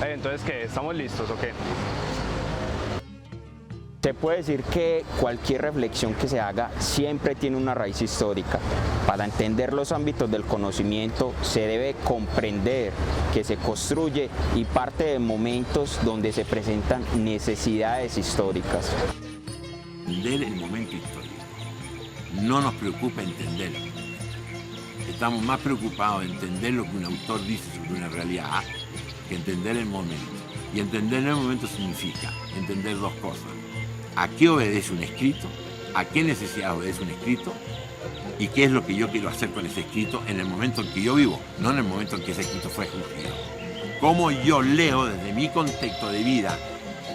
Entonces, ¿qué? ¿Estamos listos o qué? Se puede decir que cualquier reflexión que se haga siempre tiene una raíz histórica. Para entender los ámbitos del conocimiento se debe comprender que se construye y parte de momentos donde se presentan necesidades históricas. Entender el momento histórico. No nos preocupa entenderlo. Estamos más preocupados de entender lo que un autor dice sobre una realidad que entender el momento. Y entender el momento significa entender dos cosas. ¿A qué obedece un escrito? ¿A qué necesidad obedece un escrito? ¿Y qué es lo que yo quiero hacer con ese escrito en el momento en que yo vivo? No en el momento en que ese escrito fue escrito. ¿Cómo yo leo desde mi contexto de vida?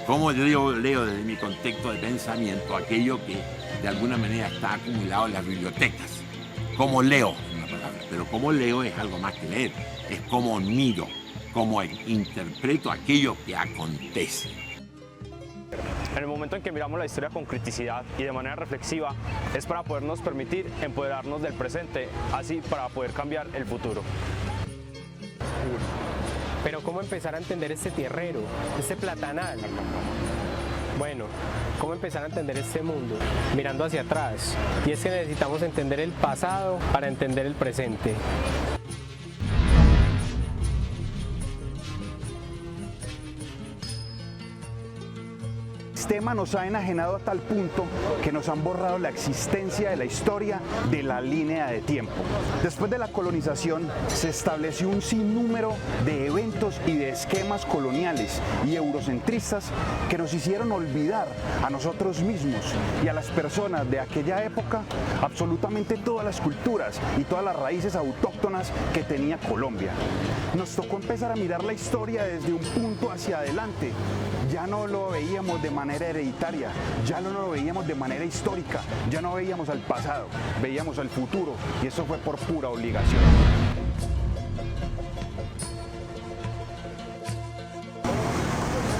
¿Cómo yo leo desde mi contexto de pensamiento aquello que de alguna manera está acumulado en las bibliotecas? ¿Cómo leo? Una palabra. Pero cómo leo es algo más que leer. Es cómo miro, cómo interpreto aquello que acontece. En el momento en que miramos la historia con criticidad y de manera reflexiva, es para podernos permitir empoderarnos del presente, así para poder cambiar el futuro. Pero ¿cómo empezar a entender este tierrero, este platanal? Bueno, ¿cómo empezar a entender este mundo? Mirando hacia atrás. Y es que necesitamos entender el pasado para entender el presente. El sistema nos ha enajenado a tal punto que nos han borrado la existencia de la historia de la línea de tiempo. Después de la colonización se estableció un sinnúmero de eventos y de esquemas coloniales y eurocentristas que nos hicieron olvidar a nosotros mismos y a las personas de aquella época absolutamente todas las culturas y todas las raíces autóctonas que tenía Colombia. Nos tocó empezar a mirar la historia desde un punto hacia adelante. Ya no lo veíamos de manera hereditaria, ya no lo veíamos de manera histórica, ya no veíamos al pasado, veíamos al futuro, y eso fue por pura obligación.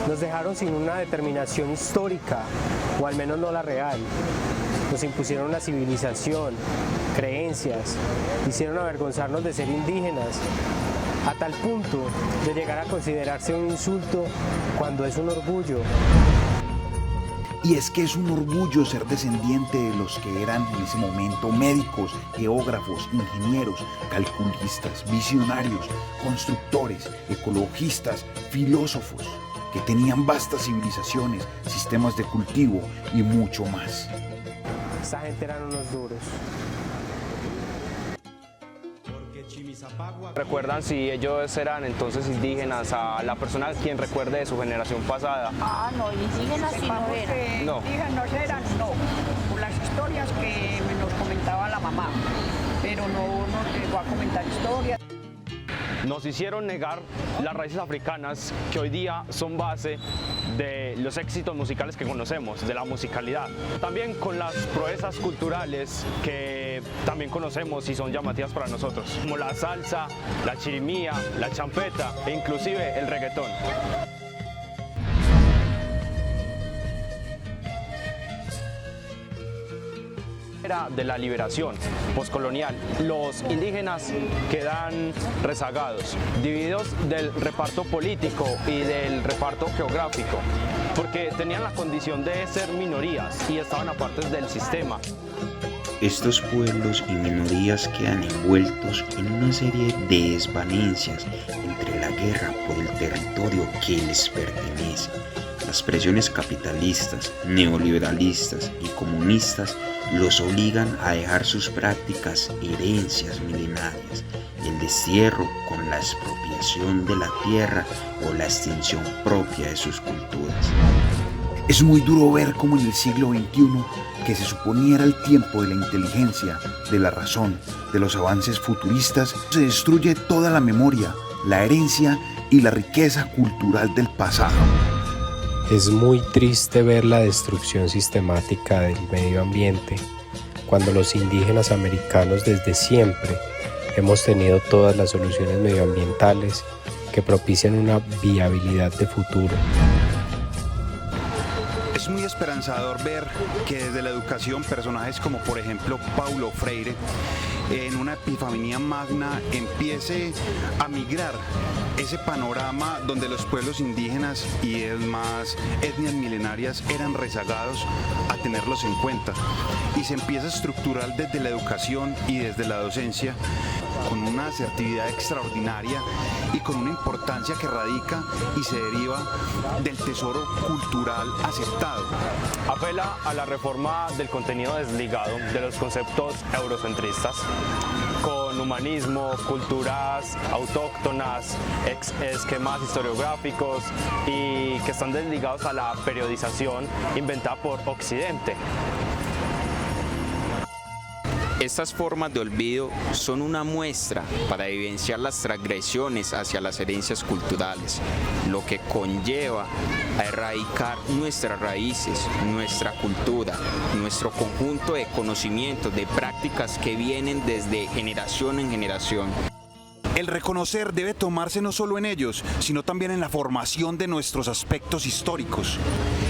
Nos dejaron sin una determinación histórica, o al menos no la real. Nos impusieron una civilización, creencias, hicieron avergonzarnos de ser indígenas, a tal punto de llegar a considerarse un insulto cuando es un orgullo. Y es que es un orgullo ser descendiente de los que eran en ese momento médicos, geógrafos, ingenieros, calculistas, visionarios, constructores, ecologistas, filósofos, que tenían vastas civilizaciones, sistemas de cultivo y mucho más. Esa gente eran unos duros. ¿Recuerdan si ellos eran entonces indígenas, a la persona quien recuerde de su generación pasada? Ah, no, indígenas sí no eran. No. Indígenas eran, no. Por las historias que nos comentaba la mamá, pero no nos llegó a comentar historias. Nos hicieron negar las raíces africanas que hoy día son base de los éxitos musicales que conocemos, de la musicalidad. También con las proezas culturales que también conocemos y son llamativas para nosotros, como la salsa, la chirimía, la champeta e inclusive el reggaetón. De la liberación poscolonial, los indígenas quedan rezagados, divididos del reparto político y del reparto geográfico, porque tenían la condición de ser minorías y estaban aparte del sistema. Estos pueblos y minorías quedan envueltos en una serie de desvanencias entre la guerra por el territorio que les pertenece. Las presiones capitalistas, neoliberalistas y comunistas los obligan a dejar sus prácticas herencias milenarias, el destierro con la expropiación de la tierra o la extinción propia de sus culturas. Es muy duro ver cómo en el siglo XXI, que se suponía era el tiempo de la inteligencia, de la razón, de los avances futuristas, se destruye toda la memoria, la herencia y la riqueza cultural del pasado. Es muy triste ver la destrucción sistemática del medio ambiente, cuando los indígenas americanos desde siempre hemos tenido todas las soluciones medioambientales que propician una viabilidad de futuro. Es muy esperanzador ver que desde la educación personajes como por ejemplo Paulo Freire en una epifanía magna, empiece a migrar ese panorama donde los pueblos indígenas y demás etnias milenarias eran rezagados a tenerlos en cuenta, y se empieza a estructurar desde la educación y desde la docencia con una asertividad extraordinaria y con una importancia que radica y se deriva del tesoro cultural aceptado. Apela a la reforma del contenido desligado de los conceptos eurocentristas, con humanismo, culturas autóctonas, esquemas historiográficos y que están desligados a la periodización inventada por Occidente. Estas formas de olvido son una muestra para evidenciar las transgresiones hacia las herencias culturales, lo que conlleva a erradicar nuestras raíces, nuestra cultura, nuestro conjunto de conocimientos, de prácticas que vienen desde generación en generación. El reconocer debe tomarse no solo en ellos, sino también en la formación de nuestros aspectos históricos.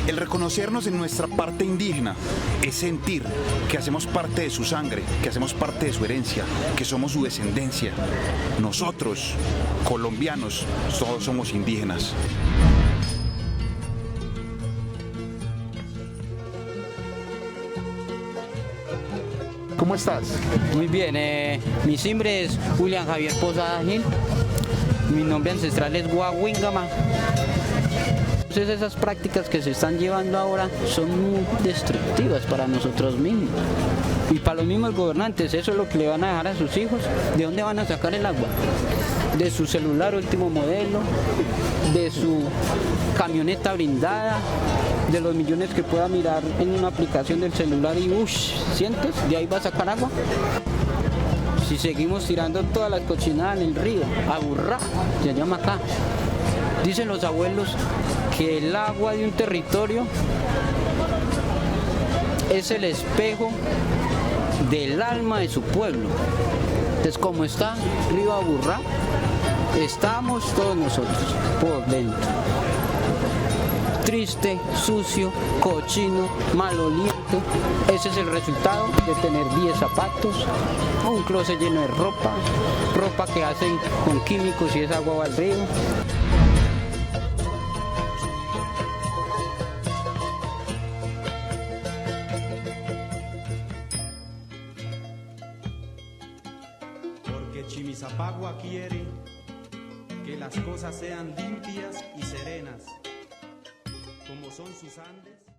El reconocernos en nuestra parte indígena es sentir que hacemos parte de su sangre, que hacemos parte de su herencia, que somos su descendencia. Nosotros, colombianos, todos somos indígenas. ¿Cómo estás? Muy bien, mi nombre es Julián Javier Posada Gil, mi nombre ancestral es Guaguingama. Entonces esas prácticas que se están llevando ahora son muy destructivas para nosotros mismos y para los mismos gobernantes. Eso es lo que le van a dejar a sus hijos. ¿De dónde van a sacar el agua? De su celular último modelo, de su camioneta blindada, de los millones que pueda mirar en una aplicación del celular y cientos, de ahí va a sacar agua. Si seguimos tirando todas las cochinadas en el río, aburrá, se llama acá. Dicen los abuelos que el agua de un territorio es el espejo del alma de su pueblo. Entonces, como está río Aburrá, estamos todos nosotros por dentro. Triste, sucio, cochino, maloliente. Ese es el resultado de tener 10 zapatos, un closet lleno de ropa, ropa que hacen con químicos y esa agua va al río. Porque Chimisapagua quiere que las cosas sean limpias y serenas, como son sus Andes.